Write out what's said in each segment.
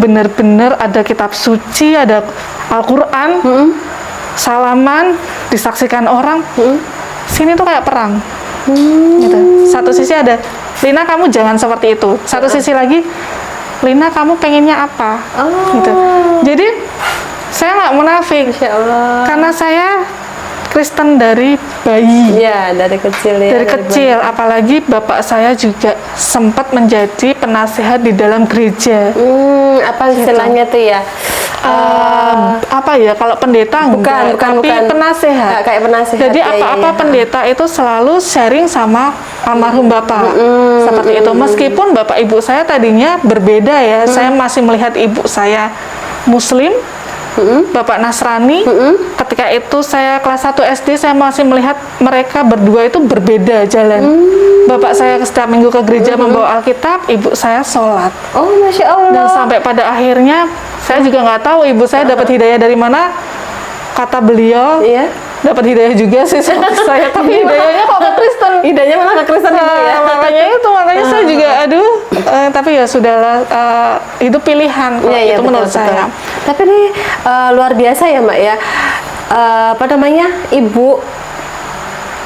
benar-benar ada kitab suci, ada Al-Quran, salaman, disaksikan orang. Sini tuh kayak perang. Gitu. Satu sisi ada, Lina kamu jangan seperti itu. Satu sisi lagi, Lina kamu pengennya apa? Gitu. Jadi saya nggak munafik, karena saya Kristen dari bayi. Ya, dari kecil ya. Dari kecil, apalagi bapak saya juga sempat menjadi penasihat di dalam gereja. Apa istilahnya tuh ya? Apa ya, kalau pendeta enggak, tapi penasehat. Kayak penasehat. Jadi apa-apa pendeta itu selalu sharing sama almarhum bapak. Seperti itu. Meskipun bapak ibu saya tadinya berbeda ya. Saya masih melihat ibu saya Muslim, bapak Nasrani. Ketika itu saya kelas 1 SD, saya masih melihat mereka berdua itu berbeda jalan. Bapak saya setiap minggu ke gereja membawa Alkitab, ibu saya sholat. Oh, Masya Allah. Dan sampai pada akhirnya saya juga nggak tahu ibu saya dapat hidayah dari mana. Kata beliau, dapat hidayah juga sih seperti saya, tapi hidayahnya kok ke Kristen. Hidayahnya malah ke Kristen ya. Makanya saya juga tapi ya sudahlah, itu pilihan itu menurut saya. Tapi ini luar biasa ya Mbak ya. Apa namanya, ibu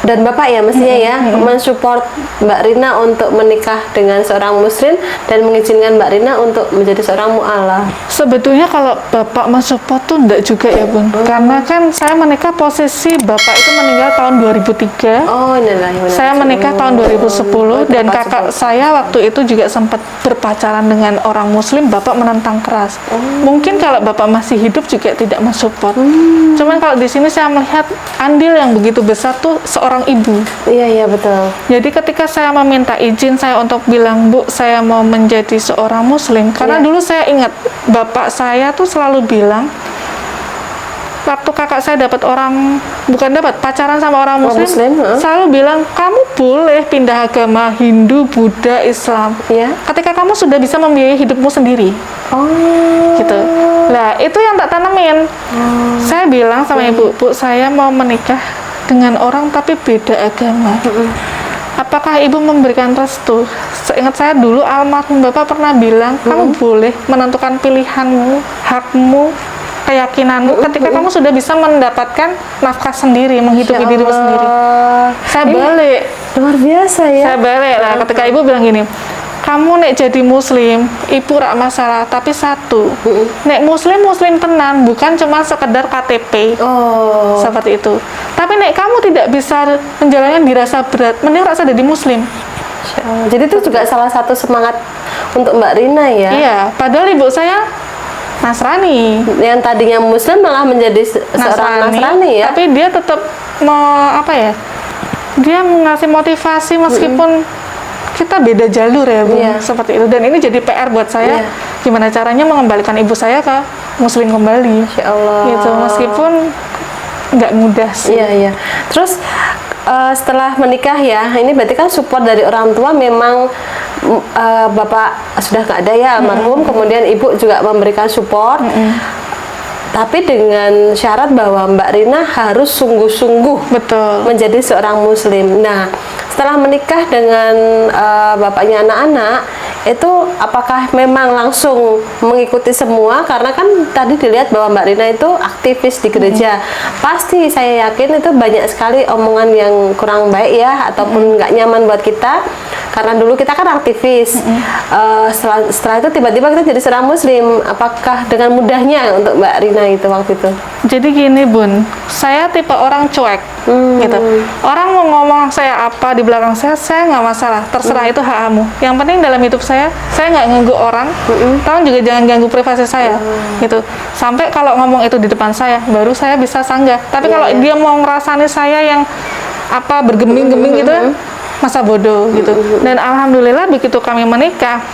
dan bapak ya mestinya ya mensupport Mbak Rina untuk menikah dengan seorang muslim dan mengizinkan Mbak Rina untuk menjadi seorang mu'alaf. Sebetulnya kalau bapak mensupport tuh enggak juga ya Bun, karena kan saya menikah posisi bapak itu meninggal tahun 2003. Saya menikah tahun 2010 dan kakak saya waktu itu juga sempat berpacaran dengan orang muslim. Bapak menentang keras. Mungkin kalau bapak masih hidup juga tidak mensupport. Cuman kalau di sini saya melihat andil yang begitu besar tuh seorang ibu. Iya betul. Jadi ketika saya meminta izin saya untuk bilang, Bu, saya mau menjadi seorang muslim, karena dulu saya ingat bapak saya tuh selalu bilang, waktu kakak saya dapat pacaran sama orang muslim, selalu bilang, kamu boleh pindah agama Hindu, Buddha, Islam, ketika kamu sudah bisa membiayai hidupmu sendiri. Gitu. Nah, itu yang tak tanemin. Saya bilang sama ibu, Bu, saya mau menikah dengan orang tapi beda agama. Apakah ibu memberikan restu? Seingat saya dulu almarhum bapak pernah bilang, kamu boleh menentukan pilihanmu, hakmu, keyakinanmu ketika kamu sudah bisa mendapatkan nafkah sendiri, menghidupi dirimu sendiri. Saya balik. Luar biasa ya. Saya balik lah ketika ibu bilang gini, kamu nek jadi muslim, ibu rak masalah, tapi satu, nek muslim tenan, bukan cuma sekedar KTP, seperti itu. Tapi nek kamu tidak bisa menjalankan dirasa berat, mending rasa jadi muslim. Jadi itu juga salah satu semangat untuk Mbak Rina ya. Iya, padahal ibu saya Nasrani. Yang tadinya muslim malah menjadi seorang Nasrani ya. Tapi dia tetap dia ngasih motivasi meskipun kita beda jalur ya Bu, seperti itu. Dan ini jadi PR buat saya, gimana caranya mengembalikan ibu saya ke muslim kembali. Insya Allah. Gitu, meskipun nggak mudah sih. Iya. Terus setelah menikah ya, ini berarti kan support dari orang tua. Memang bapak sudah nggak ada ya almarhum, kemudian ibu juga memberikan support. Tapi dengan syarat bahwa Mbak Rina harus sungguh-sungguh menjadi seorang muslim. Nah, setelah menikah dengan bapaknya anak-anak, itu apakah memang langsung mengikuti semua? Karena kan tadi dilihat bahwa Mbak Rina itu aktivis di gereja. Pasti saya yakin itu banyak sekali omongan yang kurang baik ya, ataupun nggak nyaman buat kita. Karena dulu kita kan aktivis. Setelah itu tiba-tiba kita jadi seorang muslim. Apakah dengan mudahnya untuk Mbak Rina itu waktu itu? Jadi gini Bun, saya tipe orang cuek gitu. Orang mau ngomong saya apa di belakang saya nggak masalah, terserah, itu hak kamu. Yang penting dalam hidup saya nggak ganggu orang. Tolong juga jangan ganggu privasi saya gitu. Sampai kalau ngomong itu di depan saya, baru saya bisa sanggah. Tapi kalau dia mau ngerasani saya yang bergeming-geming gitu, masa bodoh gitu. Dan alhamdulillah begitu kami menikah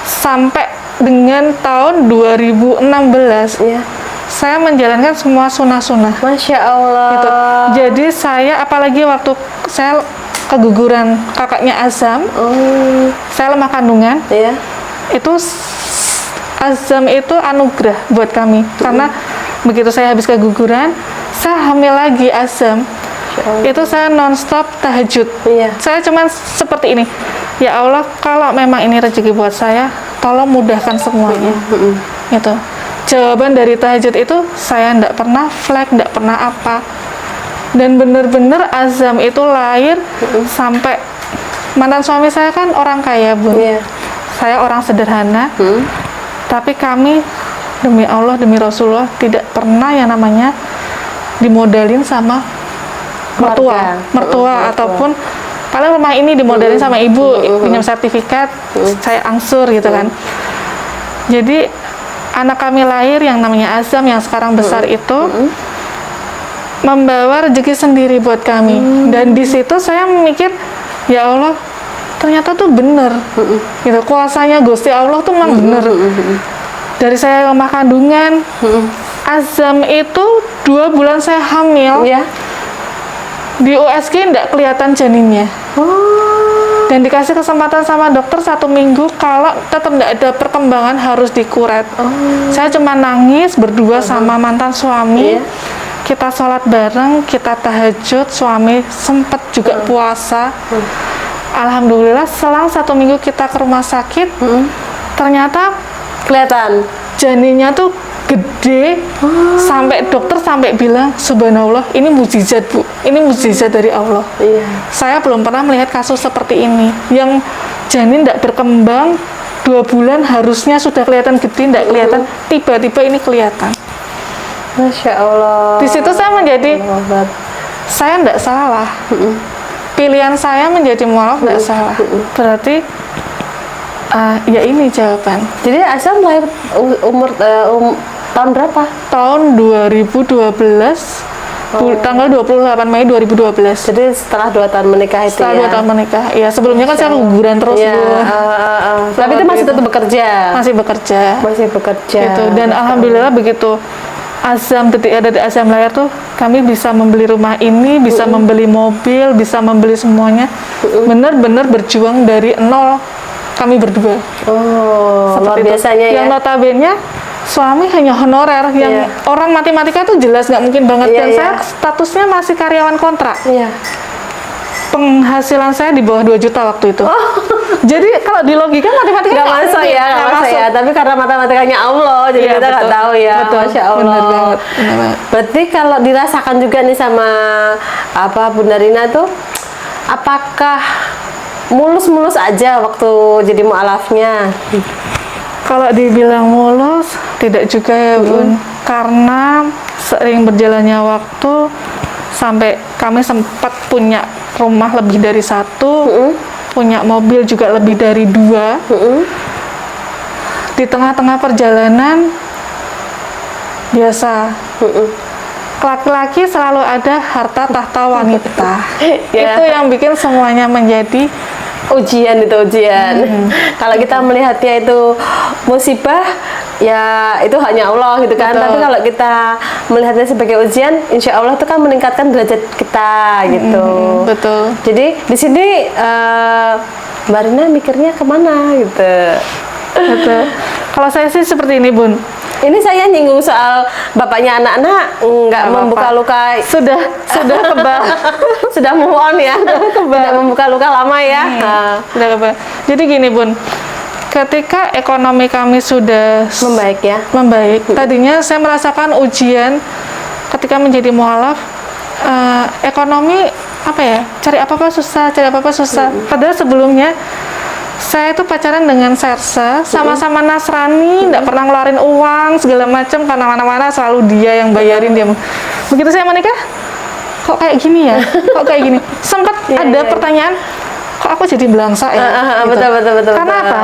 sampai dengan tahun 2016 saya menjalankan semua sunah-sunah. Masya Allah. Gitu. Jadi saya apalagi waktu saya keguguran kakaknya Azam, saya lemah kandungan. Itu Azam itu anugerah buat kami, karena begitu saya habis keguguran, saya hamil lagi Azam. Itu saya nonstop tahajud. Saya cuman seperti ini, ya Allah, kalau memang ini rezeki buat saya, tolong mudahkan semuanya. Gitu. Jawaban dari tahajud itu saya nggak pernah flag, nggak pernah apa. Dan bener-bener azam itu lahir sampai mantan suami saya kan orang kaya, Bun. Saya orang sederhana. Tapi kami demi Allah, demi Rasulullah tidak pernah yang namanya dimodalin sama mertua ataupun paling rumah ini dimodalin sama ibu, pinjam sertifikat, saya angsur gitu kan. Jadi anak kami lahir yang namanya Azam yang sekarang besar itu membawa rezeki sendiri buat kami. Dan di situ saya mikir, ya Allah, ternyata tuh bener gitu, kuasanya Gusti Allah tuh memang bener. Dari saya rumah kandungan, Azam itu 2 bulan saya hamil, di USG nggak kelihatan janinnya. Dan dikasih kesempatan sama dokter 1 minggu, kalau tetap nggak ada perkembangan harus dikuret. Saya cuma nangis berdua sama mantan suami. Kita sholat bareng, kita tahajud, suami sempet juga puasa. Alhamdulillah selang 1 minggu kita ke rumah sakit, ternyata kelihatan janinnya tuh gede, sampai dokter sampai bilang subhanallah, ini mukjizat Bu, ini mukjizat dari Allah. Saya belum pernah melihat kasus seperti ini, yang janin tidak berkembang 2 bulan harusnya sudah kelihatan gede, tidak kelihatan, tiba-tiba ini kelihatan. Masya Allah. Di situ saya menjadi, saya tidak salah. Pilihan saya menjadi mualaf tidak salah. Berarti ya ini jawaban. Jadi Azam lahir umur tahun berapa? Tahun 2012, tanggal 28 Mei 2012. Jadi setelah 2 tahun menikah itu. Setelah 2 tahun menikah. Ya sebelumnya kan saya liburan terus. Tapi itu masih tetap bekerja. Masih bekerja. Masih bekerja. Gitu. Dan alhamdulillah begitu Azam, detik Azam lahir tuh kami bisa membeli rumah ini, bisa membeli mobil, bisa membeli semuanya. Benar-benar berjuang dari nol kami berdua. Luar biasanya ya. Yang notabene suami hanya honorer, yang orang matematika tuh jelas nggak mungkin banget. Dan saya statusnya masih karyawan kontrak. Penghasilan saya di bawah 2 juta waktu itu. Jadi kalau di logika matematika nggak masuk ya, nggak masuk ya. Tapi karena matematikanya Allah, jadi kita nggak tahu ya. Betul. Masya Allah. Benar banget. Berarti kalau dirasakan juga nih sama Bunda Rina tuh, apakah mulus-mulus aja waktu jadi mu'alafnya? Kalau dibilang mulus, tidak juga ya Bun. Karena sering berjalannya waktu, sampai kami sempat punya rumah lebih dari 1, punya mobil juga lebih dari 2. Di tengah-tengah perjalanan, biasa, laki-laki selalu ada harta tahta wanita. Itu yang bikin semuanya menjadi ujian. Kalau kita melihatnya itu musibah, ya itu hanya Allah gitu kan. Tapi kalau kita melihatnya sebagai ujian, insya Allah itu kan meningkatkan derajat kita gitu. Betul. Jadi di sini Mbak Rina mikirnya kemana gitu. Betul. Kalau saya sih seperti ini Bun. Ini saya nyinggung soal bapaknya anak-anak nggak membuka luka. Sudah kebal. Sudah move on ya. Tidak membuka luka lama ya. Sudah kebal. Jadi gini Bun, ketika ekonomi kami sudah membaik. Tadinya saya merasakan ujian ketika menjadi mualaf, ekonomi cari apa-apa susah. Padahal sebelumnya saya itu pacaran dengan Sersa, sama-sama Nasrani, tidak pernah ngeluarin uang segala macam, karena mana-mana selalu dia yang bayarin dia. Begitu saya menikah, kok kayak gini ya? Kok kayak gini? Sempat ada pertanyaan, kok aku jadi belangsa ya? Gitu. Betul. Karena apa?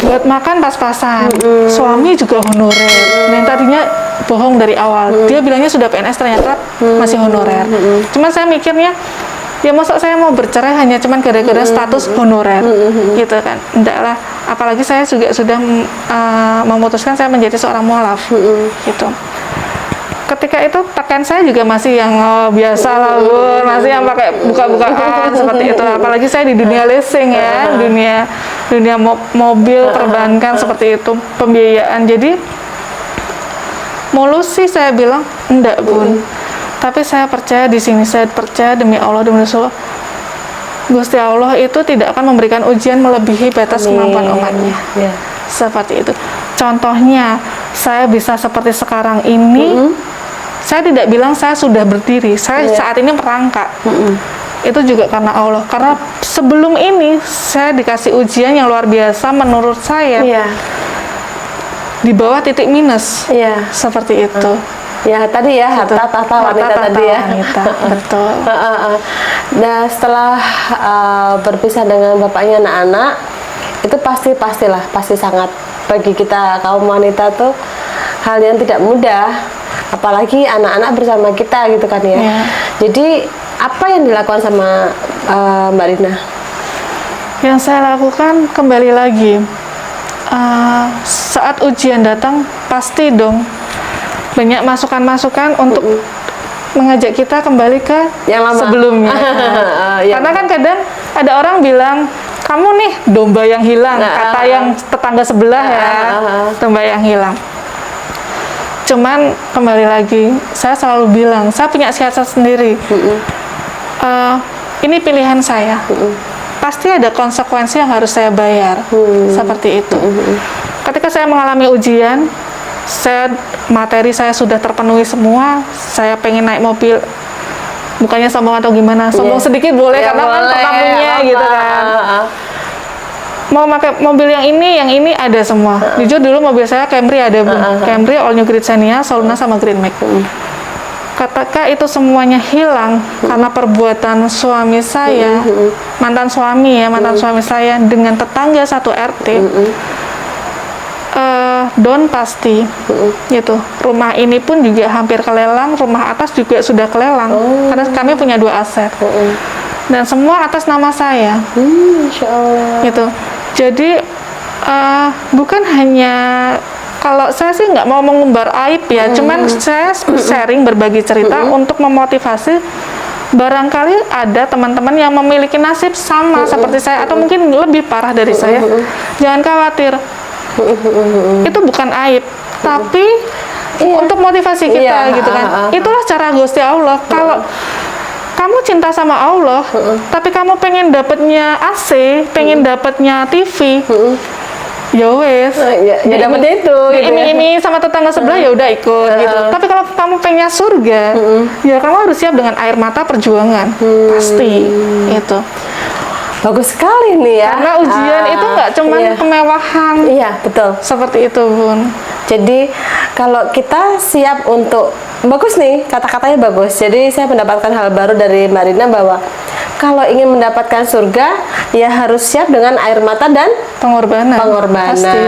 Buat makan pas-pasan, suami juga honorer. Yang tadinya bohong dari awal, dia bilangnya sudah PNS, ternyata masih honorer. Cuman saya mikirnya, ya masa saya mau bercerai hanya cuman gara-gara status honorer gitu kan. Enggak lah, apalagi saya juga sudah memutuskan saya menjadi seorang mualaf gitu. Ketika itu tekan saya juga masih yang biasa lah Bun, masih yang pakai buka-bukaan seperti itu. Apalagi saya di dunia leasing ya, dunia mobil, perbankan seperti itu, pembiayaan. Jadi mulus sih saya bilang enggak Bun. Tapi saya percaya di sini, saya percaya demi Allah, demi Rasulullah, Gusti Allah itu tidak akan memberikan ujian melebihi batas kemampuan umatnya. Ya. Seperti itu. Contohnya, saya bisa seperti sekarang ini, saya tidak bilang saya sudah berdiri, saya saat ini merangkak. Itu juga karena Allah. Karena sebelum ini, saya dikasih ujian yang luar biasa menurut saya. Iya. Di bawah titik minus. Iya. Seperti itu. Ya tadi ya, harta tahta wanita Harta, tadi ya. wanita. Betul. Nah setelah berpisah dengan bapaknya anak-anak, itu pasti sangat bagi kita kaum wanita tuh hal yang tidak mudah, apalagi anak-anak bersama kita gitu kan ya. Ya. Jadi apa yang dilakukan sama Mbak Rina? Yang saya lakukan kembali lagi, saat ujian datang pasti dong banyak masukan-masukan untuk mengajak kita kembali ke Yang lama. sebelumnya. Ya. Karena kan kadang ada orang bilang, kamu nih domba yang hilang, kata yang tetangga sebelah ya, domba yang hilang. Cuman kembali lagi, saya selalu bilang, saya punya siasat sendiri. Ini pilihan saya. Pasti ada konsekuensi yang harus saya bayar. Seperti itu. Ketika saya mengalami ujian, materi saya sudah terpenuhi semua, saya pengen naik mobil, bukannya sombong atau gimana, sombong sedikit boleh, karena kan pernah punya gitu kan. Mau pakai mobil yang ini ada semua. Jujur dulu mobil saya Camry ada, Bu. Camry All New Great Xenia, Soluna sama Green Max. Ketika itu semuanya hilang karena perbuatan suami saya, mantan suami saya dengan tetangga satu RT, down pasti. Gitu. Rumah ini pun juga hampir kelelang, rumah atas juga sudah kelelang, karena kami punya 2 aset. Dan semua atas nama saya. Insya Allah. Gitu. Jadi bukan hanya, kalau saya sih nggak mau mengumbar aib ya, cuman saya sharing, berbagi cerita untuk memotivasi. Barangkali ada teman-teman yang memiliki nasib sama seperti saya atau mungkin lebih parah dari saya. Jangan khawatir. Itu bukan aib, tapi untuk motivasi kita gitu kan. Itulah cara Gusti Allah. Kalau kamu cinta sama Allah, tapi kamu pengen dapatnya AC, pengen dapatnya TV, ya wes, ya dapatnya itu. Ini sama tetangga sebelah ya udah ikut gitu. Tapi kalau kamu pengen surga, ya kamu harus siap dengan air mata perjuangan, pasti itu. Bagus sekali nih ya. Karena ujian itu nggak cuma kemewahan. Iya betul. Seperti itu, Bun. Jadi kalau kita siap untuk, bagus nih kata-katanya bagus. Jadi saya mendapatkan hal baru dari Mbak Rina bahwa kalau ingin mendapatkan surga ya harus siap dengan air mata dan Pengorbanan. pengorbanan. Pasti.